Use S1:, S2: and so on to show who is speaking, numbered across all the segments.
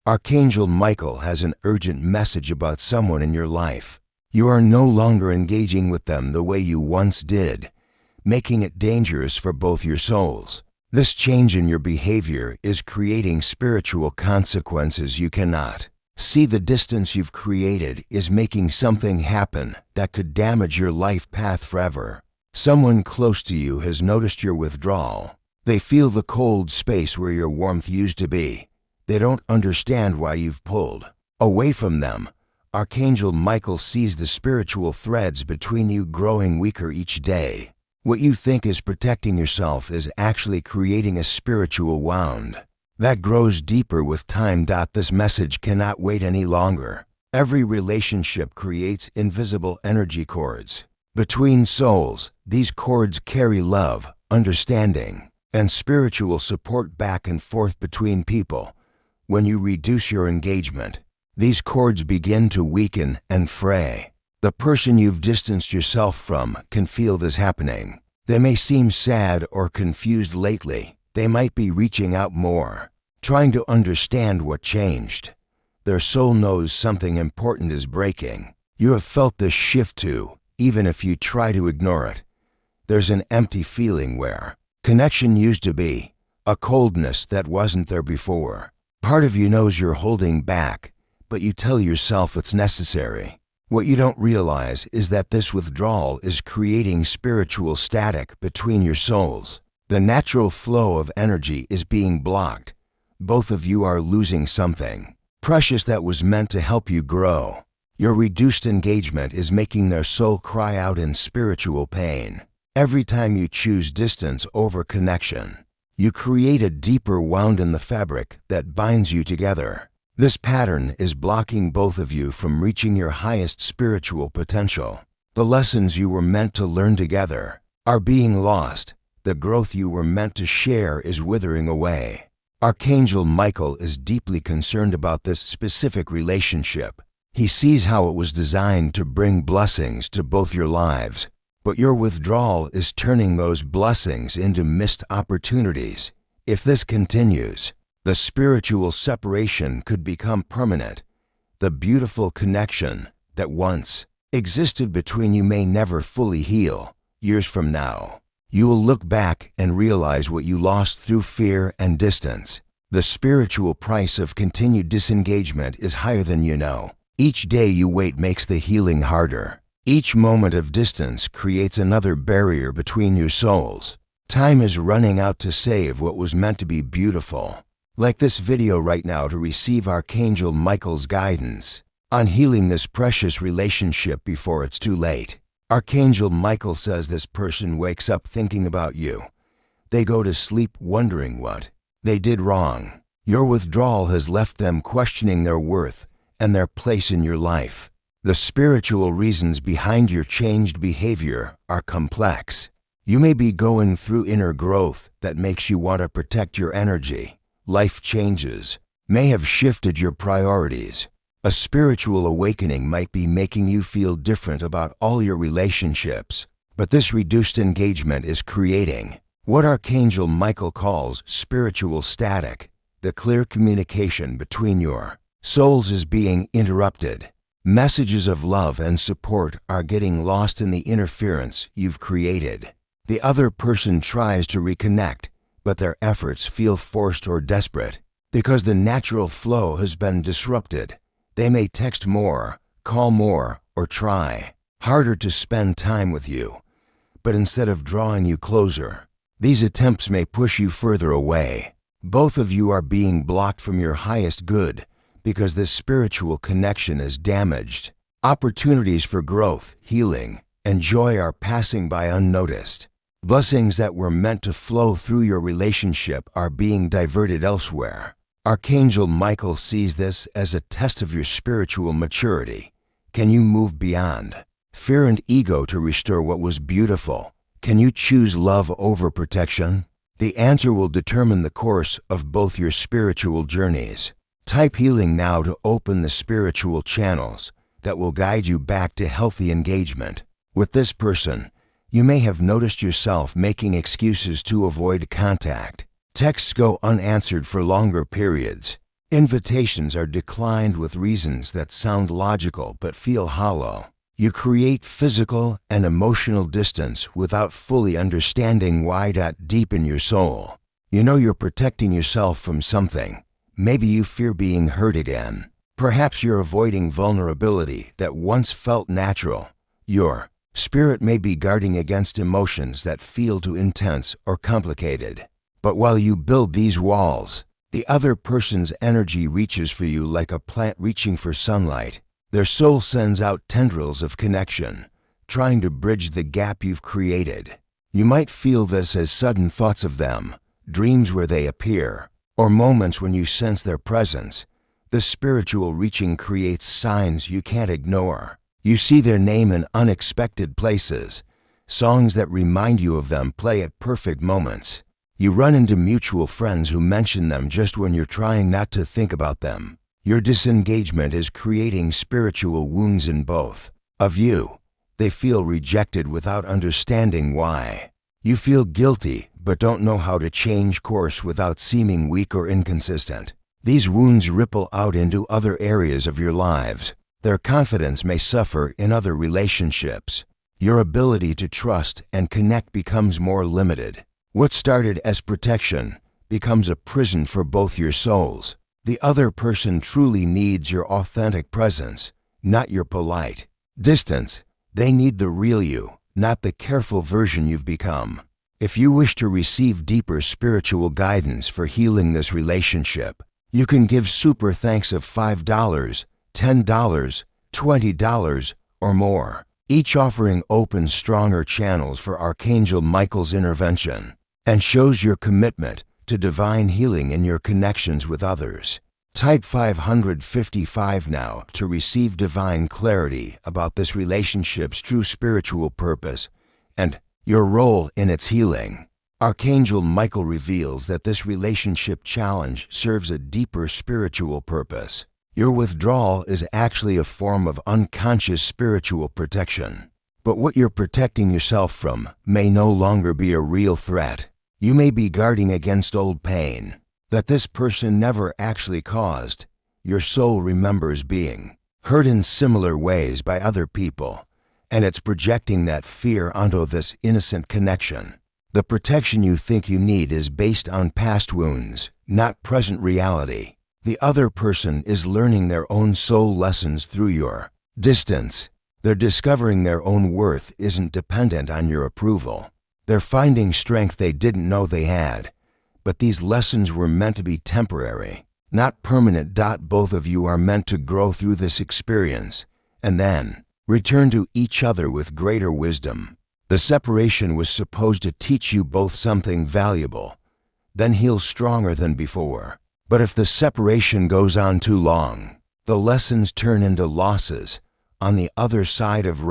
S1: Archangel Michael has an urgent message about someone in your life. You are no longer engaging with them the way you once did, making it dangerous for both your souls. This change in your behavior is creating spiritual consequences you cannot see. The distance you've created is making something happen that could damage your life path forever. Someone close to you has noticed your withdrawal. They feel the cold space where your warmth used to be. They don't understand why you've pulled away from them. Archangel Michael sees the spiritual threads between you growing weaker each day. What you think is protecting yourself is actually creating a spiritual wound that grows deeper with time. This message cannot wait any longer. Every relationship creates invisible energy cords between souls. These cords carry love, understanding, and spiritual support back and forth between people. When you reduce your engagement, these cords begin to weaken and fray. The person you've distanced yourself from can feel this happening. They may seem sad or confused lately. They might be reaching out more, trying to understand what changed. Their soul knows something important is breaking. You have felt this shift too, even if you try to ignore it. There's an empty feeling where connection used to be, a coldness that wasn't there before. Part of you knows you're holding back, but you tell yourself it's necessary. What you don't realize is that this withdrawal is creating spiritual static between your souls. The natural flow of energy is being blocked. Both of you are losing something precious that was meant to help you grow. Your reduced engagement is making their soul cry out in spiritual pain. Every time you choose distance over connection, you create a deeper wound in the fabric that binds you together. This pattern is blocking both of you from reaching your highest spiritual potential. The lessons you were meant to learn together are being lost. The growth you were meant to share is withering away. Archangel Michael is deeply concerned about this specific relationship. He sees how it was designed to bring blessings to both your lives, but your withdrawal is turning those blessings into missed opportunities. If this continues, the spiritual separation could become permanent. The beautiful connection that once existed between you may never fully heal. Years from now, you will look back and realize what you lost through fear and distance. The spiritual price of continued disengagement is higher than you know. Each day you wait makes the healing harder. Each moment of distance creates another barrier between your souls. Time is running out to save what was meant to be beautiful. Like this video right now to receive Archangel Michael's guidance on healing this precious relationship before it's too late. Archangel Michael says this person wakes up thinking about you. They go to sleep wondering what they did wrong. Your withdrawal has left them questioning their worth and their place in your life. The spiritual reasons behind your changed behavior are complex. You may be going through inner growth that makes you want to protect your energy. Life changes may have shifted your priorities. A spiritual awakening might be making you feel different about all your relationships, but this reduced engagement is creating what Archangel Michael calls spiritual static. The clear communication between your souls is being interrupted. Messages of love and support are getting lost in the interference you've created. The other person tries to reconnect, but their efforts feel forced or desperate because the natural flow has been disrupted. They may text more, call more, or try harder to spend time with you, but instead of drawing you closer, these attempts may push you further away. Both of you are being blocked from your highest good because this spiritual connection is damaged. Opportunities for growth, healing, and joy are passing by unnoticed. Blessings that were meant to flow through your relationship are being diverted elsewhere. Archangel Michael sees this as a test of your spiritual maturity. Can you move beyond fear and ego to restore what was beautiful? Can you choose love over protection? The answer will determine the course of both your spiritual journeys. Type healing now to open the spiritual channels that will guide you back to healthy engagement. With this person, you may have noticed yourself making excuses to avoid contact. Texts go unanswered for longer periods. Invitations are declined with reasons that sound logical but feel hollow. You create physical and emotional distance without fully understanding why. Deep in your soul, you know you're protecting yourself from something. Maybe you fear being hurt again. Perhaps you're avoiding vulnerability that once felt natural. Your spirit may be guarding against emotions that feel too intense or complicated. But while you build these walls, the other person's energy reaches for you like a plant reaching for sunlight. Their soul sends out tendrils of connection, trying to bridge the gap you've created. You might feel this as sudden thoughts of them, dreams where they appear, or moments when you sense their presence. The spiritual reaching creates signs you can't ignore. You see their name in unexpected places. Songs that remind you of them play at perfect moments. You run into mutual friends who mention them just when you're trying not to think about them. Your disengagement is creating spiritual wounds in both of you. They feel rejected without understanding why. You feel guilty but don't know how to change course without seeming weak or inconsistent. These wounds ripple out into other areas of your lives. Their confidence may suffer in other relationships. Your ability to trust and connect becomes more limited. What started as protection becomes a prison for both your souls. The other person truly needs your authentic presence, not your polite distance. They need the real you, not the careful version you've become. If you wish to receive deeper spiritual guidance for healing this relationship, you can give super thanks of $5, $10, $20, or more. Each offering opens stronger channels for Archangel Michael's intervention and shows your commitment to divine healing in your connections with others. Type 555 now to receive divine clarity about this relationship's true spiritual purpose and your role in its healing. Archangel Michael reveals that this relationship challenge serves a deeper spiritual purpose. Your withdrawal is actually a form of unconscious spiritual protection. But what you're protecting yourself from may no longer be a real threat. You may be guarding against old pain that this person never actually caused. Your soul remembers being hurt in similar ways by other people, and it's projecting that fear onto this innocent connection. The protection you think you need is based on past wounds, not present reality. The other person is learning their own soul lessons through your distance. They're discovering their own worth isn't dependent on your approval. They're finding strength they didn't know they had. But these lessons were meant to be temporary, not permanent. Both of you are meant to grow through this experience and then return to each other with greater wisdom. The separation was supposed to teach you both something valuable, then heal stronger than before. But if the separation goes on too long, the lessons turn into losses. On the other side of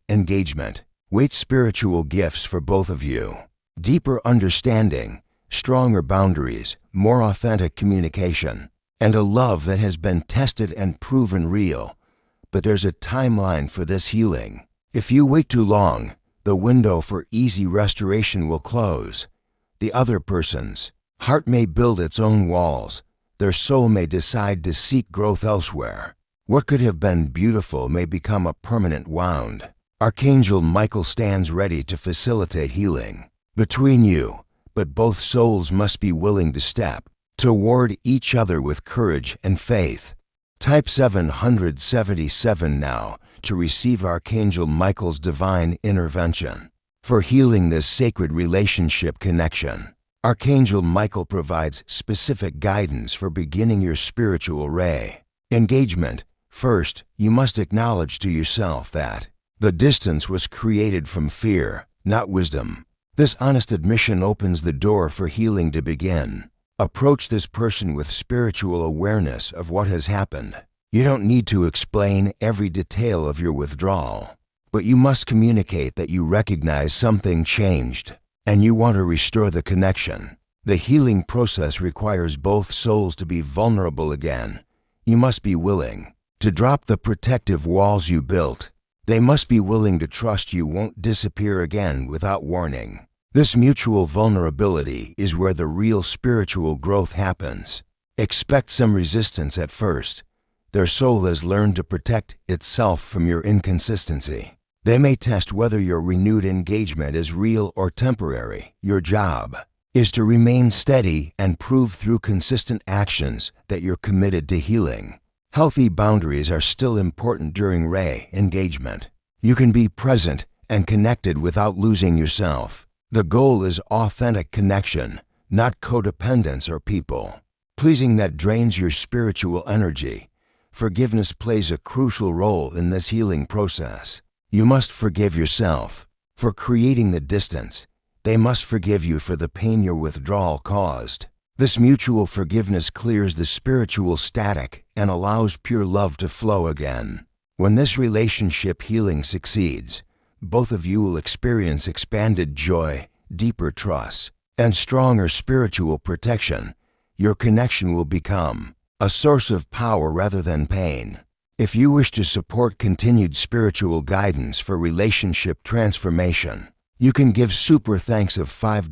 S1: engagement, wait spiritual gifts for both of you. Deeper understanding, stronger boundaries, more authentic communication, and a love that has been tested and proven real. But there's a timeline for this healing. If you wait too long, the window for easy restoration will close. The other person's heart may build its own walls. Their soul may decide to seek growth elsewhere. What could have been beautiful may become a permanent wound. Archangel Michael stands ready to facilitate healing between you, but both souls must be willing to step toward each other with courage and faith. Type 777 now to receive Archangel Michael's divine intervention for healing this sacred relationship connection. Archangel Michael provides specific guidance for beginning your spiritual engagement. First, you must acknowledge to yourself that the distance was created from fear, not wisdom. This honest admission opens the door for healing to begin. Approach this person with spiritual awareness of what has happened. You don't need to explain every detail of your withdrawal, but you must communicate that you recognize something changed and you want to restore the connection. The healing process requires both souls to be vulnerable again. You must be willing to drop the protective walls you built. They must be willing to trust you won't disappear again without warning. This mutual vulnerability is where the real spiritual growth happens. Expect some resistance at first. Their soul has learned to protect itself from your inconsistency. They may test whether your renewed engagement is real or temporary. Your job is to remain steady and prove through consistent actions that you're committed to healing. Healthy boundaries are still important during Ray engagement. You can be present and connected without losing yourself. The goal is authentic connection, not codependence or people pleasing that drains your spiritual energy. Forgiveness plays a crucial role in this healing process. You must forgive yourself for creating the distance. They must forgive you for the pain your withdrawal caused. This mutual forgiveness clears the spiritual static and allows pure love to flow again. When this relationship healing succeeds, both of you will experience expanded joy, deeper trust, and stronger spiritual protection. Your connection will become a source of power rather than pain. If you wish to support continued spiritual guidance for relationship transformation, you can give super thanks of $5,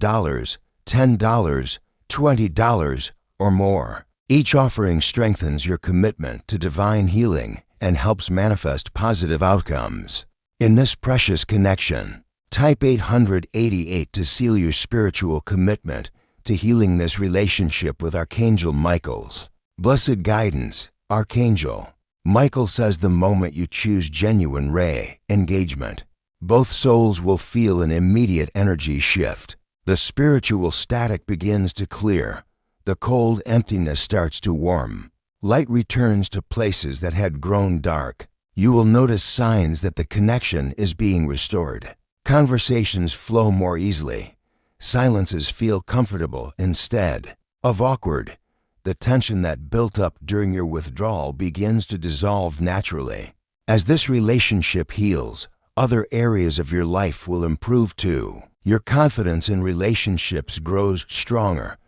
S1: $10, $20, or more. Each offering strengthens your commitment to divine healing and helps manifest positive outcomes. In this precious connection, type 888 to seal your spiritual commitment to healing this relationship with Archangel Michael's blessed guidance. Archangel Michael says the moment you choose genuine Ray engagement, both souls will feel an immediate energy shift. The spiritual static begins to clear. The cold emptiness starts to warm. Light returns to places that had grown dark. You will notice signs that the connection is being restored. Conversations flow more easily. Silences feel comfortable instead of awkward. The tension that built up during your withdrawal begins to dissolve naturally. As this relationship heals, other areas of your life will improve too. Your confidence in relationships grows stronger.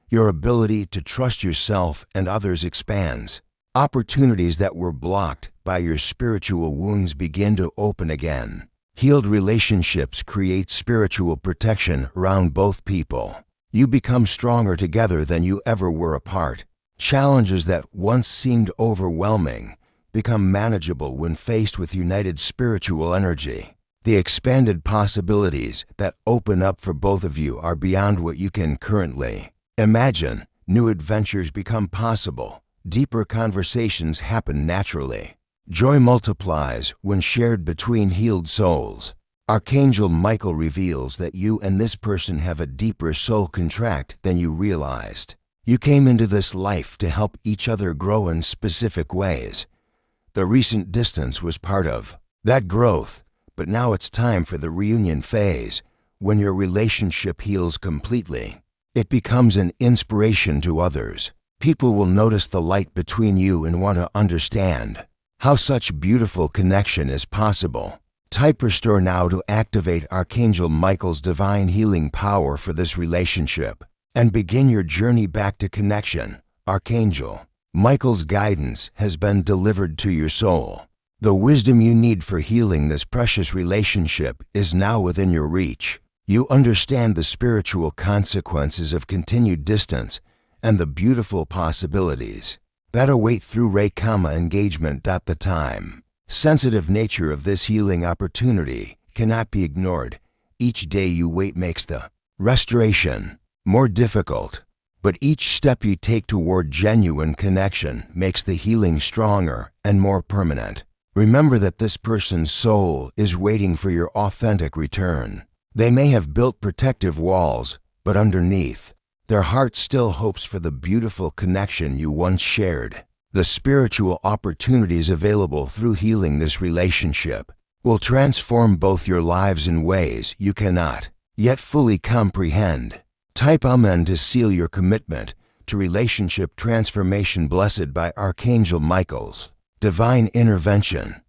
S1: Your ability to trust yourself and others expands. Opportunities that were blocked by your spiritual wounds begin to open again. Healed relationships create spiritual protection around both people. You become stronger together than you ever were apart. Challenges that once seemed overwhelming become manageable when faced with united spiritual energy. The expanded possibilities that open up for both of you are beyond what you can currently imagine. New adventures become possible. Deeper conversations happen naturally. Joy multiplies when shared between healed souls. Archangel Michael reveals that you and this person have a deeper soul contract than you realized. You came into this life to help each other grow in specific ways. The recent distance was part of that growth, but now it's time for the reunion phase. When your relationship heals completely, it becomes an inspiration to others. People will notice the light between you and want to understand how such beautiful connection is possible. Type restore now to activate Archangel Michael's divine healing power for this relationship and begin your journey back to connection. Archangel Michael's guidance has been delivered to your soul. The wisdom you need for healing this precious relationship is now within your reach. You understand the spiritual consequences of continued distance and the beautiful possibilities that await through Ray engagement. The time sensitive nature of this healing opportunity cannot be ignored. Each day you wait makes the restoration more difficult, but each step you take toward genuine connection makes the healing stronger and more permanent. Remember that this person's soul is waiting for your authentic return. They may have built protective walls, but underneath, their heart still hopes for the beautiful connection you once shared. The spiritual opportunities available through healing this relationship will transform both your lives in ways you cannot yet fully comprehend. Type Amen to seal your commitment to relationship transformation blessed by Archangel Michael's divine intervention.